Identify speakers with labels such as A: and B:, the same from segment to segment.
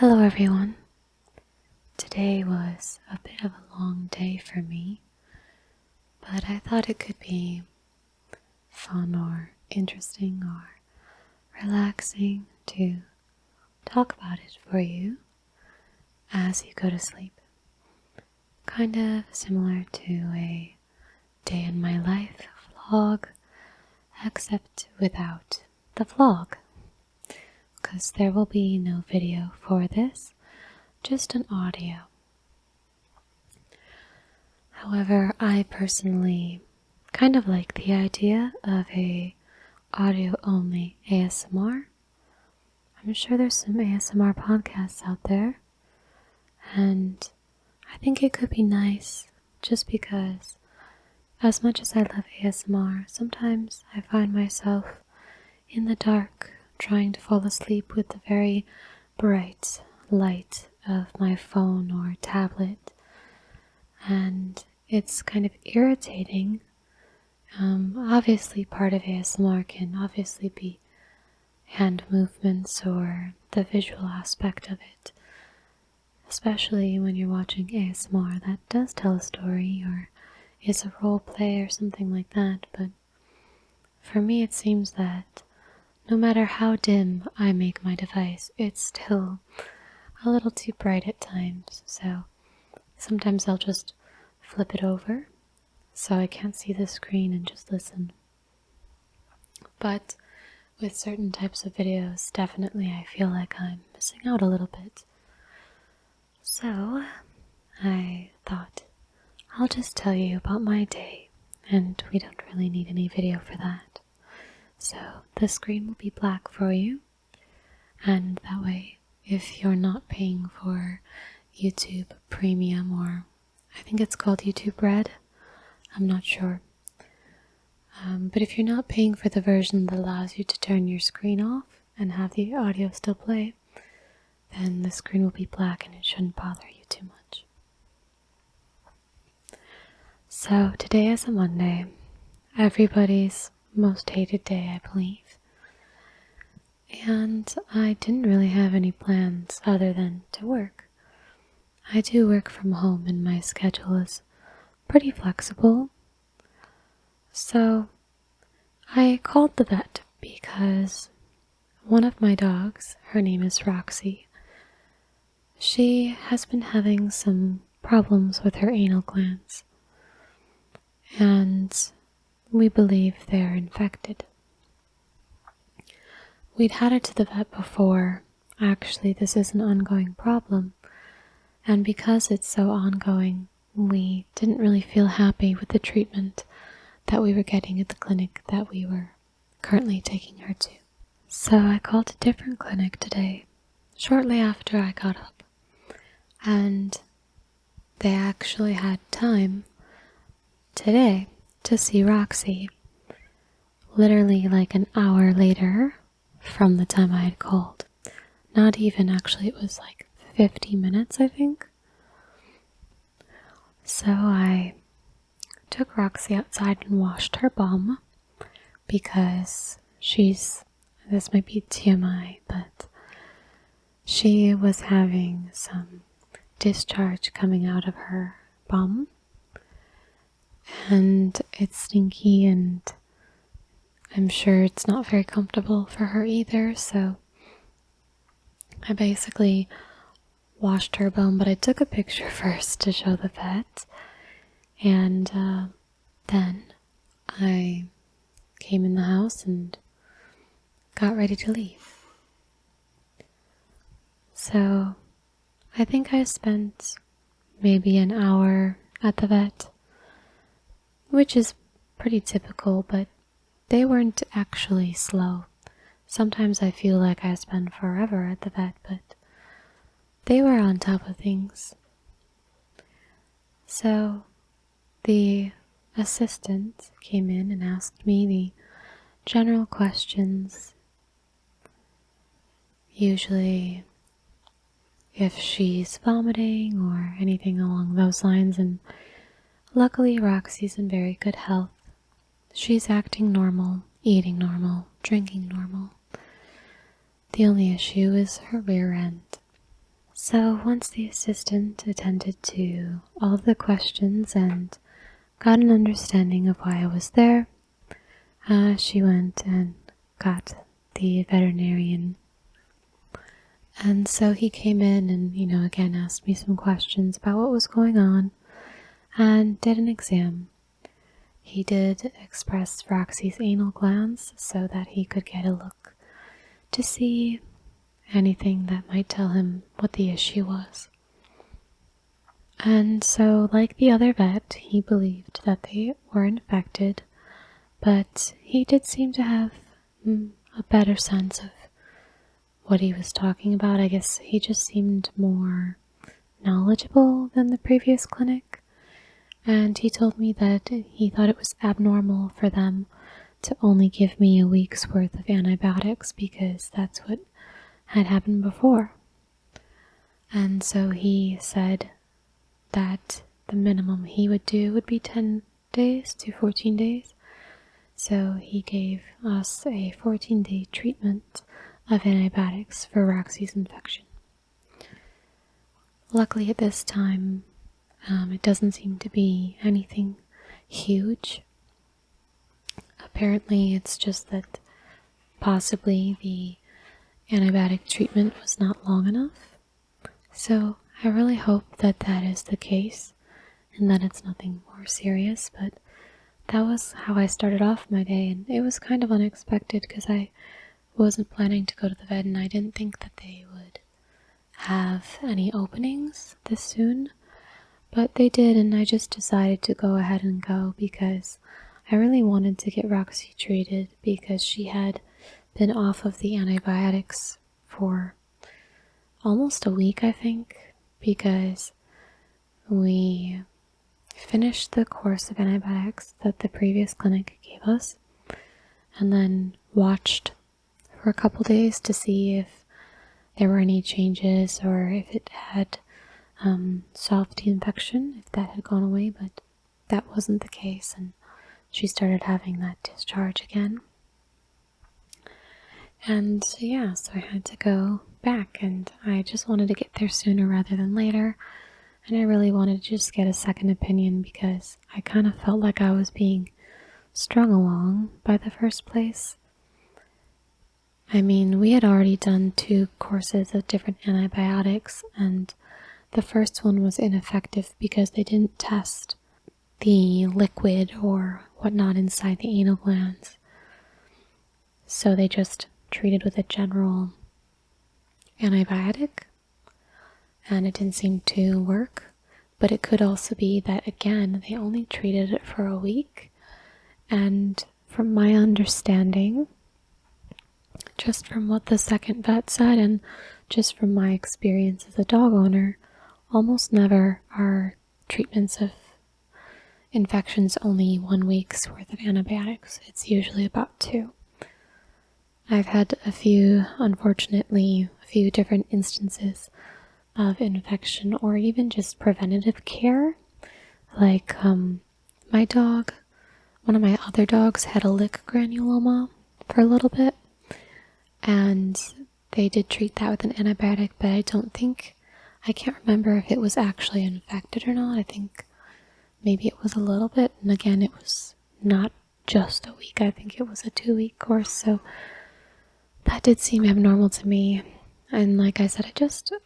A: Hello everyone. Today was a bit of a long day for me, but I thought it could be fun or interesting or relaxing to talk about it for you as you go to sleep. Kind of similar to a day in my life vlog, except without the vlog, because there will be no video for this. Just an audio. However, I personally kind of like the idea of a audio-only ASMR. I'm sure there's some ASMR podcasts out there, and I think it could be nice just because as much as I love ASMR, sometimes I find myself in the dark trying to fall asleep with the very bright light of my phone or tablet, and it's kind of irritating. Obviously part of ASMR can obviously be hand movements or the visual aspect of it, especially when you're watching ASMR that does tell a story or is a role play or something like that. But for me it seems that no matter how dim I make my device, it's still a little too bright at times, so sometimes I'll just flip it over so I can't see the screen and just listen. But with certain types of videos, definitely I feel like I'm missing out a little bit. So I thought I'll just tell you about my day, and we don't really need any video for that. So the screen will be black for you, and that way if you're not paying for YouTube Premium, or I think it's called YouTube Red, I'm not sure. But if you're not paying for the version that allows you to turn your screen off and have the audio still play, then the screen will be black and it shouldn't bother you too much. So today is a Monday, everybody's most hated day, I believe. And I didn't really have any plans other than to work. I do work from home and my schedule is pretty flexible. So I called the vet because one of my dogs, her name is Roxy, she has been having some problems with her anal glands, and we believe they're infected. We'd had it to the vet before. Actually, this is an ongoing problem, and because it's so ongoing, we didn't really feel happy with the treatment that we were getting at the clinic that we were currently taking her to. So I called a different clinic today, shortly after I got up, and they actually had time today to see Roxy, literally like an hour later from the time I had called. Not even, actually, it was like 50 minutes, I think. So I took Roxy outside and washed her bum because this might be TMI, but she was having some discharge coming out of her bum, and it's stinky, and I'm sure it's not very comfortable for her either, so I basically washed her bum, but I took a picture first to show the vet, and then I came in the house and got ready to leave. So I think I spent maybe an hour at the vet, which is pretty typical, but they weren't actually slow. Sometimes I feel like I spend forever at the vet, but they were on top of things. So the assistant came in and asked me the general questions, usually if she's vomiting or anything along those lines, and luckily Roxy's in very good health. She's acting normal, eating normal, drinking normal. The only issue is her rear end. So once the assistant attended to all of the questions and got an understanding of why I was there, she went and got the veterinarian. And so he came in and, again asked me some questions about what was going on and did an exam. He did express Roxy's anal glands so that he could get a look to see anything that might tell him what the issue was. And so, like the other vet, he believed that they were infected, but he did seem to have a better sense of what he was talking about. I guess he just seemed more knowledgeable than the previous clinic, and he told me that he thought it was abnormal for them to only give me a week's worth of antibiotics because that's what had happened before. And so he said that the minimum he would do would be 10 days to 14 days. So he gave us a 14-day treatment of antibiotics for Roxy's infection. Luckily at this time, it doesn't seem to be anything huge. Apparently it's just that possibly the antibiotic treatment was not long enough. So I really hope that that is the case and that it's nothing more serious, but that was how I started off my day, and it was kind of unexpected because I wasn't planning to go to the vet and I didn't think that they would have any openings this soon, but they did, and I just decided to go ahead and go because I really wanted to get Roxy treated because she had been off of the antibiotics for almost a week, I think, because we finished the course of antibiotics that the previous clinic gave us and then watched for a couple days to see if there were any changes or if it had solved the infection, if that had gone away, but that wasn't the case, and she started having that discharge again. And so I had to go back, and I just wanted to get there sooner rather than later, and I really wanted to just get a second opinion because I kind of felt like I was being strung along by the first place. I mean, we had already done 2 courses of different antibiotics, and the first one was ineffective because they didn't test the liquid or whatnot inside the anal glands. So they just treated with a general antibiotic, and it didn't seem to work. But it could also be that, again, they only treated it for a week, and from my understanding, just from what the second vet said and just from my experience as a dog owner, almost never are treatments of infections only 1 week's worth of antibiotics. It's usually about 2. I've had unfortunately, a few different instances of infection or even just preventative care. Like my dog, one of my other dogs had a lick granuloma for a little bit, and they did treat that with an antibiotic, but I can't remember if it was actually infected or not. I think maybe it was a little bit, and again, it was not just a week. I think it was a 2-week course, so that did seem abnormal to me. And like I said,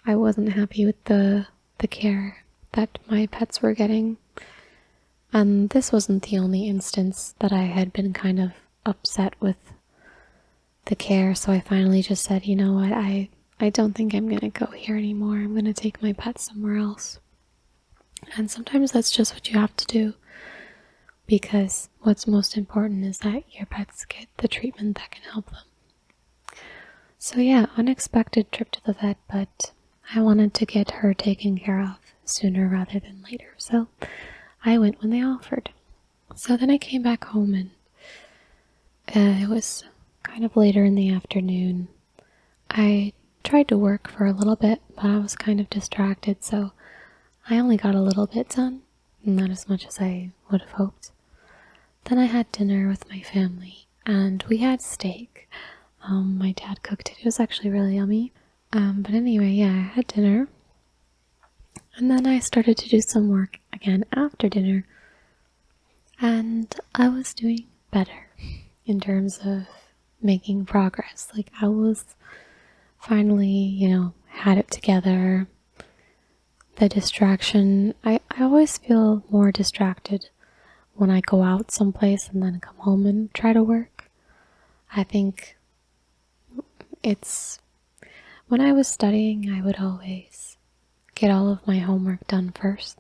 A: I wasn't happy with the care that my pets were getting. And this wasn't the only instance that I had been kind of upset with the care, so I finally just said, you know what, I don't think I'm gonna go here anymore. I'm gonna take my pet somewhere else. And sometimes that's just what you have to do, because what's most important is that your pets get the treatment that can help them. So unexpected trip to the vet, but I wanted to get her taken care of sooner rather than later, so I went when they offered. So then I came back home, and it was kind of later in the afternoon. I tried to work for a little bit, but I was kind of distracted, so I only got a little bit done, not as much as I would have hoped. Then I had dinner with my family, and we had steak. My dad cooked it. It was actually really yummy. But anyway, I had dinner, And then I started to do some work again after dinner, and I was doing better in terms of making progress. Like, I was finally, had it together. The distraction, I always feel more distracted when I go out someplace and then come home and try to work. I think when I was studying, I would always get all of my homework done first,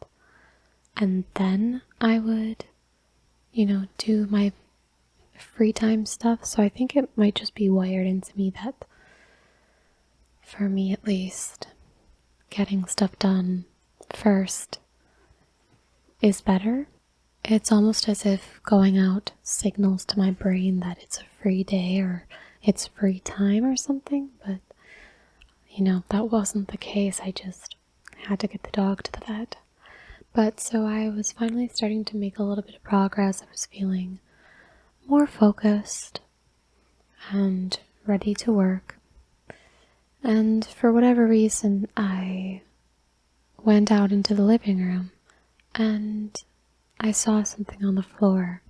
A: and then I would, do my free time stuff. So I think it might just be wired into me that, for me at least, getting stuff done first is better. It's almost as if going out signals to my brain that it's a free day or it's free time or something, but that wasn't the case. I just had to get the dog to the vet. But so I was finally starting to make a little bit of progress. I was feeling more focused and ready to work. And for whatever reason, I went out into the living room and I saw something on the floor.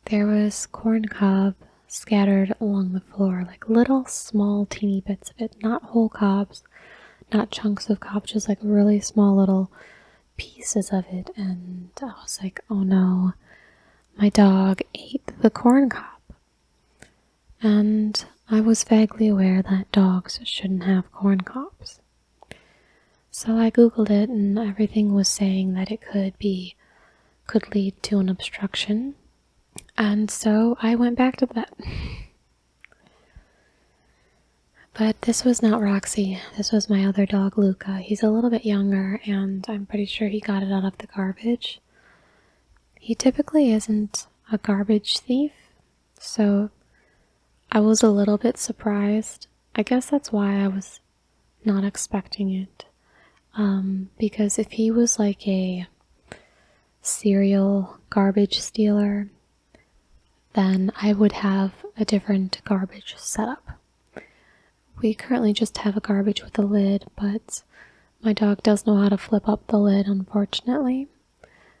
A: There was corn cob scattered along the floor, like little small teeny bits of it, not whole cobs, not chunks of cob, just like really small little pieces of it. And I was like, oh no, my dog ate the corn cob. And I was vaguely aware that dogs shouldn't have corn cobs. So I googled it, and everything was saying that it could lead to an obstruction. And so I went back to the vet. But this was not Roxy. This was my other dog, Luca. He's a little bit younger, and I'm pretty sure he got it out of the garbage. He typically isn't a garbage thief, so I was a little bit surprised. I guess that's why I was not expecting it. Because if he was like a serial garbage stealer, then I would have a different garbage setup. We currently just have a garbage with a lid, but my dog does know how to flip up the lid, unfortunately.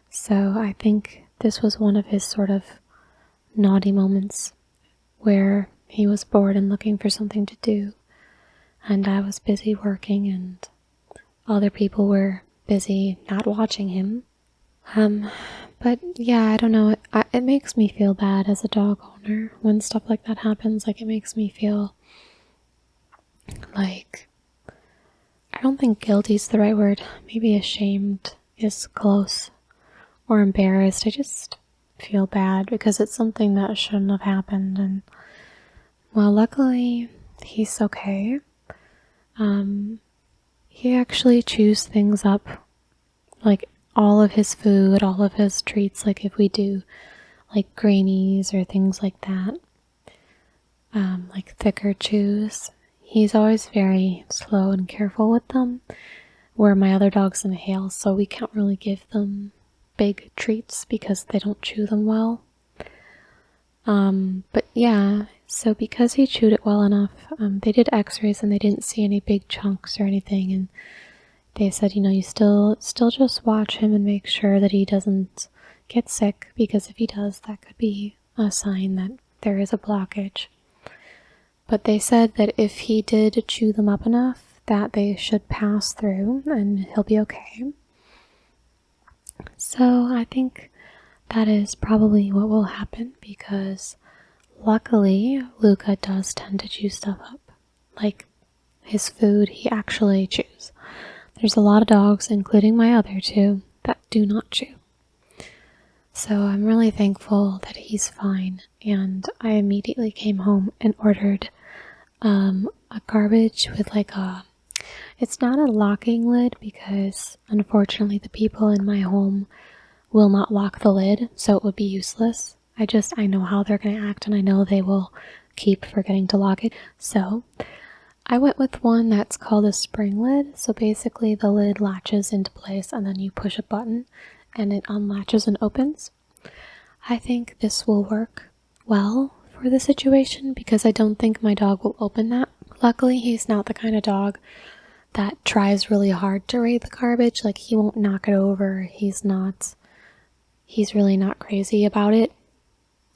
A: So I think this was one of his sort of naughty moments where he was bored and looking for something to do, and I was busy working and other people were busy not watching him. But yeah, I don't know, it makes me feel bad as a dog owner when stuff like that happens. Like, it makes me feel like, I don't think guilty is the right word, maybe ashamed is close, or embarrassed. I just feel bad because it's something that shouldn't have happened. And well, luckily he's okay. He actually chews things up, like all of his food, all of his treats, like if we do like grainies or things like that, like thicker chews. He's always very slow and careful with them, where my other dogs inhale, so we can't really give them big treats because they don't chew them well. But yeah, so because he chewed it well enough, they did x-rays and they didn't see any big chunks or anything, and they said, you still just watch him and make sure that he doesn't get sick, because if he does, that could be a sign that there is a blockage. But they said that if he did chew them up enough, that they should pass through and he'll be okay. So I think that is probably what will happen, because luckily Luca does tend to chew stuff up. Like his food, he actually chews. There's a lot of dogs, including my other two, that do not chew. So I'm really thankful that he's fine, and I immediately came home and ordered a garbage with it's not a locking lid, because unfortunately the people in my home will not lock the lid, so it would be useless. I know how they're going to act, and I know they will keep forgetting to lock it. So I went with one that's called a spring lid. So basically the lid latches into place and then you push a button and it unlatches and opens. I think this will work well for the situation, because I don't think my dog will open that. Luckily, he's not the kind of dog that tries really hard to raid the garbage. Like, he won't knock it over. He's really not crazy about it.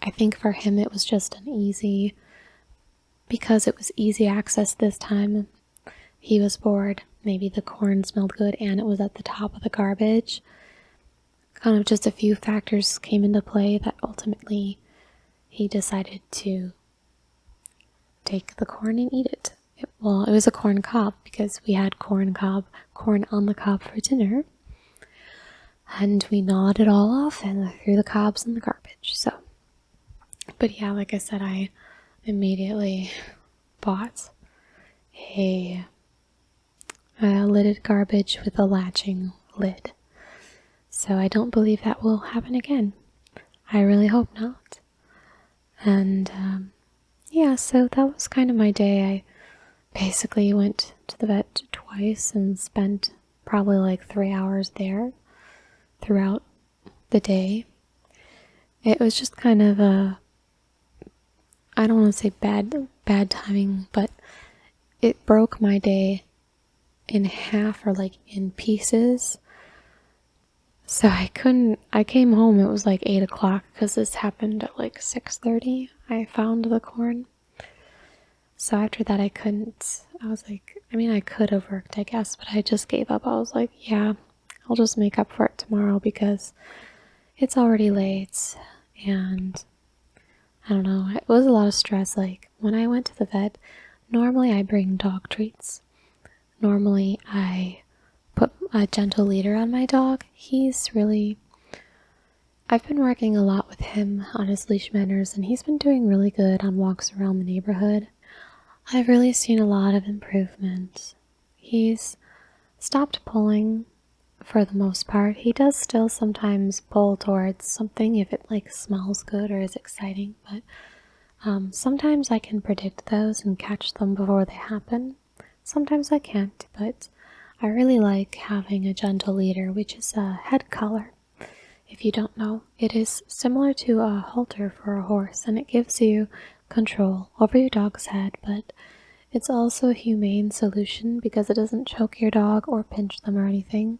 A: I think for him it was just because it was easy access this time. He was bored. Maybe the corn smelled good and it was at the top of the garbage. Kind of just a few factors came into play that ultimately he decided to take the corn and eat it. It was a corn cob because we had corn on the cob for dinner. And we gnawed it all off and threw the cobs in the garbage. So, but yeah, like I said, I immediately bought a lidded garbage with a latching lid. So I don't believe that will happen again. I really hope not. And yeah, so that was kind of my day. I basically went to the vet twice and spent probably like 3 hours there throughout the day. It was just kind of I don't want to say bad timing, but it broke my day in half or like in pieces. So I came home, it was like 8 o'clock because this happened at like 6:30. I found the corn. So after that I was like, I could have worked, I guess, but I just gave up. I was like, yeah, I'll just make up for it tomorrow because it's already late. And I don't know, it was a lot of stress. Like, when I went to the vet, normally I bring dog treats. Normally I put a gentle leader on my dog. I've been working a lot with him on his leash manners, and he's been doing really good on walks around the neighborhood. I've really seen a lot of improvement. He's stopped pulling for the most part. He does still sometimes pull towards something if it like smells good or is exciting, but sometimes I can predict those and catch them before they happen. Sometimes I can't, but I really like having a gentle leader, which is a head collar. If you don't know, it is similar to a halter for a horse, and it gives you control over your dog's head, but it's also a humane solution because it doesn't choke your dog or pinch them or anything.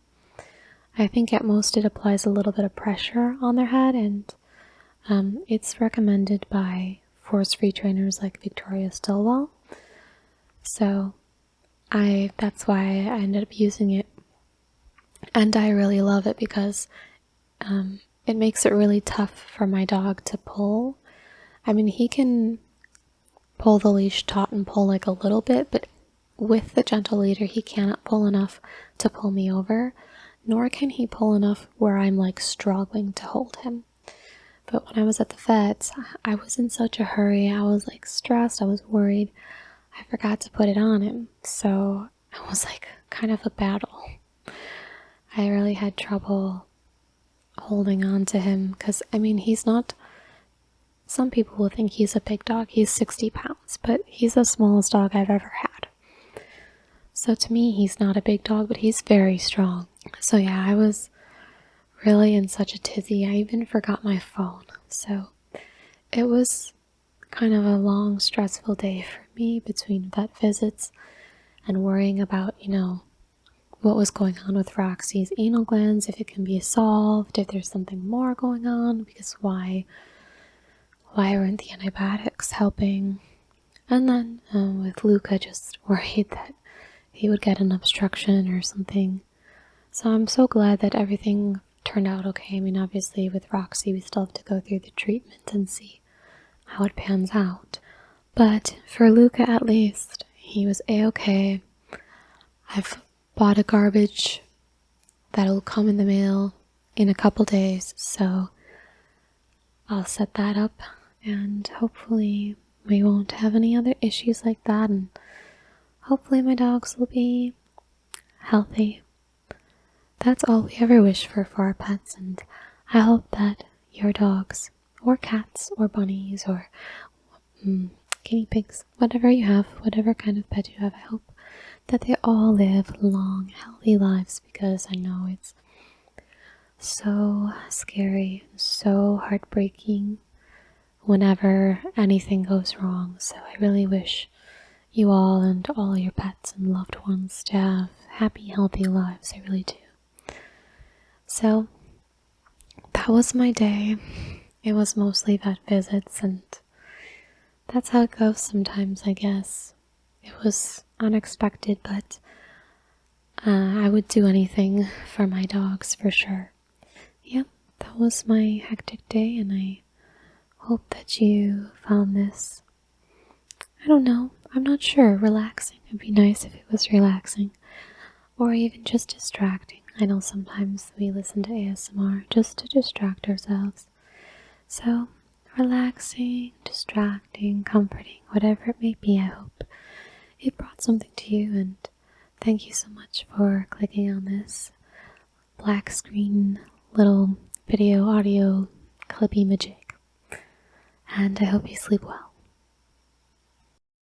A: I think at most it applies a little bit of pressure on their head, and it's recommended by force-free trainers like Victoria Stilwell. So that's why I ended up using it, and I really love it because it makes it really tough for my dog to pull. He can pull the leash taut and pull like a little bit, but with the gentle leader, he cannot pull enough to pull me over, nor can he pull enough where I'm like struggling to hold him. But when I was at the vet, I was in such a hurry. I was like stressed. I was worried. I forgot to put it on him. So it was like kind of a battle. I really had trouble holding on to him because, he's not, some people will think he's a big dog. He's 60 pounds, but he's the smallest dog I've ever had. So to me, he's not a big dog, but he's very strong. So yeah, I was really in such a tizzy. I even forgot my phone. So it was kind of a long, stressful day for me between vet visits and worrying about, what was going on with Roxy's anal glands, if it can be solved, if there's something more going on, because why weren't the antibiotics helping? And then with Luca, just worried that he would get an obstruction or something. So I'm so glad that everything turned out okay. Obviously with Roxy, we still have to go through the treatment and see how it pans out. But for Luca, at least, he was a-okay. I've bought a garbage that'll come in the mail in a couple days, so I'll set that up, and hopefully we won't have any other issues like that, and hopefully my dogs will be healthy. That's all we ever wish for our pets, and I hope that your dogs, or cats, or bunnies, or guinea pigs, whatever you have, whatever kind of pet you have, I hope that they all live long, healthy lives, because I know it's so scary, so heartbreaking whenever anything goes wrong. So I really wish you all and all your pets and loved ones to have happy, healthy lives. I really do. So, that was my day. It was mostly vet visits, and that's how it goes sometimes, I guess. It was unexpected, but I would do anything for my dogs for sure. Yep, that was my hectic day, and I hope that you found this, I don't know, I'm not sure, relaxing. It'd be nice if it was relaxing, or even just distracting. I know sometimes we listen to ASMR just to distract ourselves. So, relaxing, distracting, comforting, whatever it may be, I hope it brought something to you, and thank you so much for clicking on this black screen little video audio clippy majig. And I hope you sleep well.